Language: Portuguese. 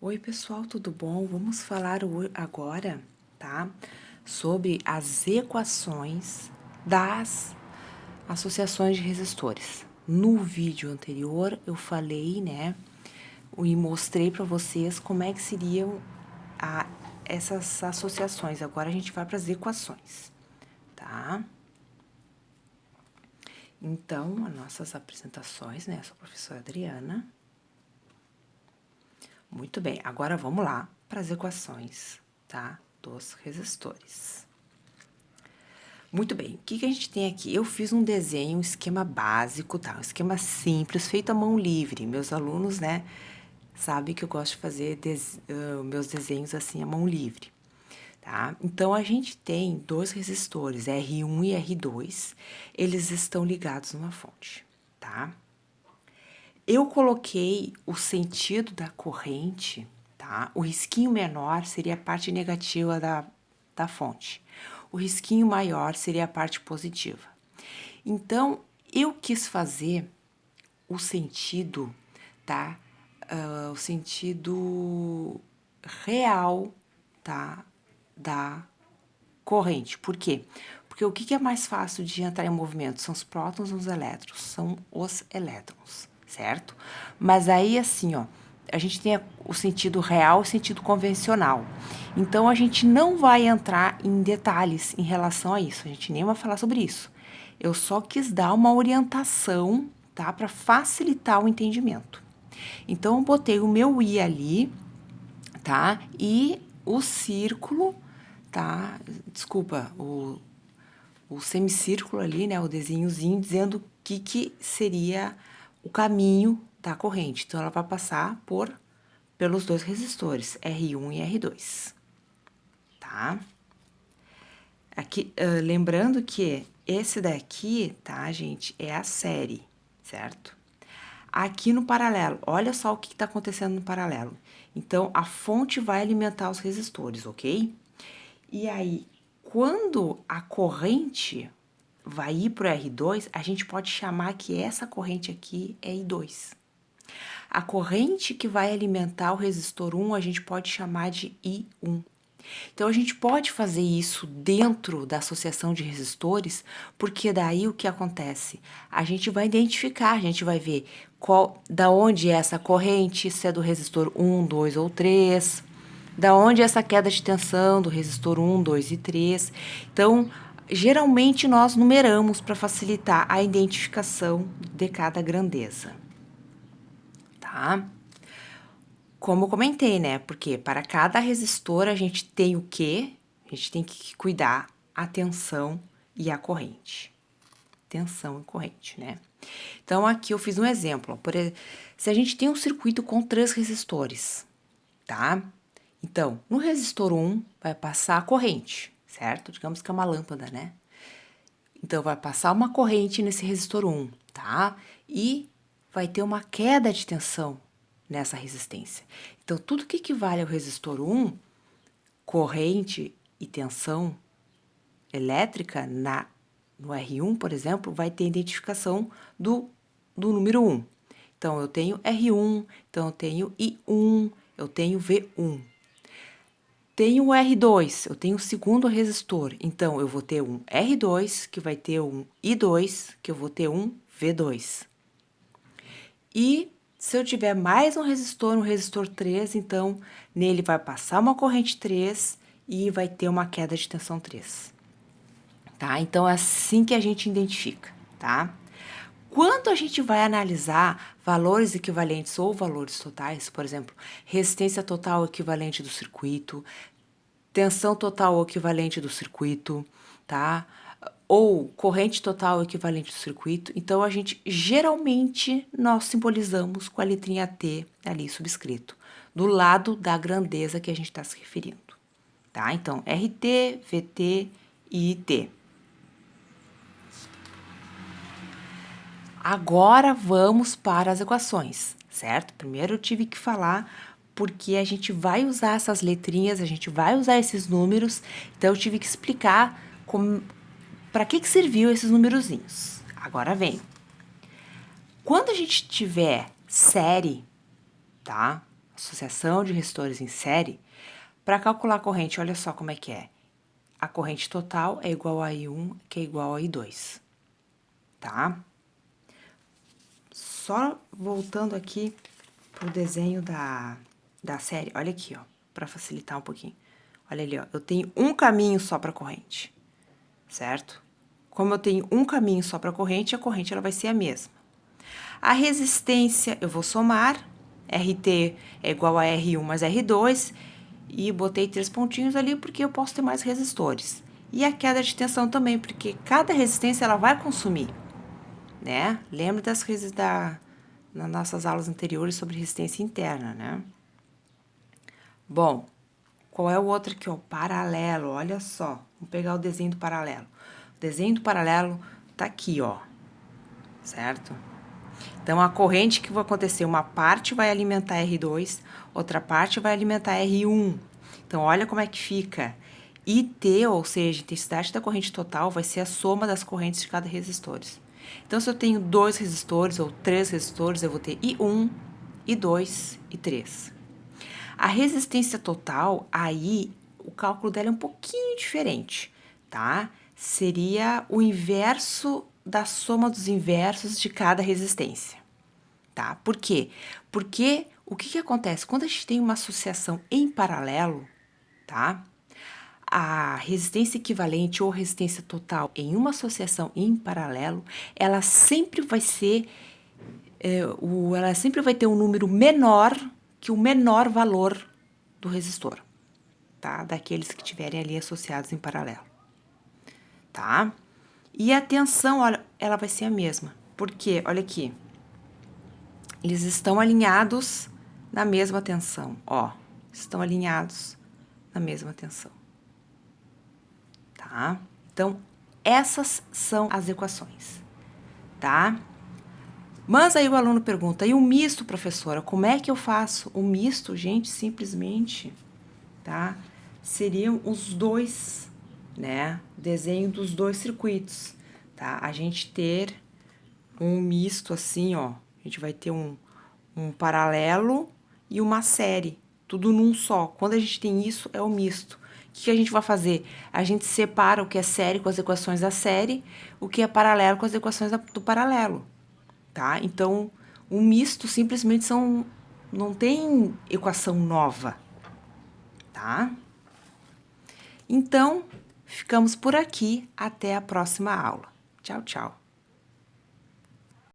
Oi, pessoal, tudo bom? Vamos falar agora, tá? Sobre as equações das associações de resistores. No vídeo anterior, eu falei, né, e mostrei para vocês como é que seriam essas associações. Agora a gente vai para as equações, tá? Então, as nossas apresentações, né? Eu sou a professora Adriana. Muito bem, agora vamos lá para as equações, tá? Dos resistores. Muito bem, o que a gente tem aqui? Eu fiz um desenho, um esquema básico, tá? Um esquema simples, feito à mão livre. Meus alunos, né, sabem que eu gosto de fazer meus desenhos assim à mão livre, tá? Então, a gente tem dois resistores, R1 e R2, eles estão ligados numa fonte, tá? Eu coloquei o sentido da corrente, tá? O risquinho menor seria a parte negativa da fonte. O risquinho maior seria a parte positiva. Então, eu quis fazer o sentido, tá? O sentido real, tá? Da corrente. Por quê? Porque o que é mais fácil de entrar em movimento? São os prótons ou os elétrons? São os elétrons, certo? Mas aí, assim, ó, a gente tem o sentido real e o sentido convencional. Então, a gente não vai entrar em detalhes em relação a isso. A gente nem vai falar sobre isso. Eu só quis dar uma orientação, tá? Para facilitar o entendimento. Então, eu botei o meu I ali, tá? E o círculo, tá? Desculpa, o semicírculo ali, né? O desenhozinho dizendo o que seria o caminho da corrente. Então, ela vai passar pelos dois resistores, R1 e R2, tá? Aqui, lembrando que esse daqui, tá, gente, é a série, certo? Aqui no paralelo, olha só o que está acontecendo no paralelo. Então, a fonte vai alimentar os resistores, ok? E aí, quando a corrente vai ir para o R2, a gente pode chamar que essa corrente aqui é I2. A corrente que vai alimentar o resistor 1, a gente pode chamar de I1. Então, a gente pode fazer isso dentro da associação de resistores, porque daí o que acontece? A gente vai identificar, a gente vai ver da onde é essa corrente, se é do resistor 1, 2 ou 3, da onde é essa queda de tensão do resistor 1, 2 e 3. Então, geralmente nós numeramos para facilitar a identificação de cada grandeza, tá? Como eu comentei, né? Porque para cada resistor a gente tem o quê? A gente tem que cuidar a tensão e a corrente. Tensão e corrente, né? Então, aqui eu fiz um exemplo. Se a gente tem um circuito com 3 resistores, tá? Então, no resistor 1 vai passar a corrente, certo? Digamos que é uma lâmpada, né? Então, vai passar uma corrente nesse resistor 1, tá? E vai ter uma queda de tensão nessa resistência. Então, tudo que equivale ao resistor 1, corrente e tensão elétrica no R1, por exemplo, vai ter identificação do número 1. Então, eu tenho R1, então eu tenho I1, eu tenho V1. Tenho o R2, eu tenho o segundo resistor, então eu vou ter um R2, que vai ter um I2, que eu vou ter um V2. E se eu tiver mais um resistor 3, então nele vai passar uma corrente 3 e vai ter uma queda de tensão 3. Tá? Então é assim que a gente identifica, tá? Quando a gente vai analisar valores equivalentes ou valores totais, por exemplo, resistência total equivalente do circuito, tensão total equivalente do circuito, tá? Ou corrente total equivalente do circuito. Então, a gente, geralmente, nós simbolizamos com a letrinha T ali subscrito, do lado da grandeza que a gente está se referindo, tá? Então, RT, VT e IT. Agora, vamos para as equações, certo? Primeiro, eu tive que falar porque a gente vai usar essas letrinhas, a gente vai usar esses números, então eu tive que explicar para que serviu esses numerozinhos. Agora vem. Quando a gente tiver série, tá? associação de resistores em série, para calcular a corrente, olha só como é que é. A corrente total é igual a I1, que é igual a I2, tá? Só voltando aqui pro desenho da série, olha aqui, ó, para facilitar um pouquinho. Olha ali, ó, eu tenho um caminho só para corrente, certo? Como eu tenho um caminho só para corrente, a corrente ela vai ser a mesma. A resistência, eu vou somar, RT é igual a R1 mais R2, e botei 3 pontinhos ali porque eu posso ter mais resistores. E a queda de tensão também, porque cada resistência ela vai consumir, né? Lembra nas nossas aulas anteriores sobre resistência interna, né? Bom, qual é o outro aqui, ó? Paralelo, olha só. Vamos pegar o desenho do paralelo. O desenho do paralelo tá aqui, ó, certo? Então, a corrente que vai acontecer, uma parte vai alimentar R2, outra parte vai alimentar R1. Então, olha como é que fica. IT, ou seja, a intensidade da corrente total, vai ser a soma das correntes de cada resistor. Então, se eu tenho 2 resistores ou 3 resistores, eu vou ter I1, I2 e 3. A resistência total, aí, o cálculo dela é um pouquinho diferente, tá? Seria o inverso da soma dos inversos de cada resistência, tá? Por quê? Porque o que acontece? Quando a gente tem uma associação em paralelo, tá? A resistência equivalente ou resistência total em uma associação em paralelo, ela sempre vai ser, ela sempre vai ter um número menor que o menor valor do resistor, tá? Daqueles que estiverem ali associados em paralelo, tá? E a tensão, olha, ela vai ser a mesma. Por quê? Olha aqui. Eles estão alinhados na mesma tensão, ó. Estão alinhados na mesma tensão, tá? Então, essas são as equações, tá? Mas aí o aluno pergunta, e o misto, professora, como é que eu faço? O misto, gente, simplesmente, tá? Seriam os dois, né? Desenho dos dois circuitos, tá? A gente ter um misto assim, ó. A gente vai ter um paralelo e uma série, tudo num só. Quando a gente tem isso, é o misto. O que a gente vai fazer? A gente separa o que é série com as equações da série, o que é paralelo com as equações do paralelo, tá? Então, o misto simplesmente não tem equação nova, tá? Então, ficamos por aqui. Até a próxima aula. Tchau, tchau.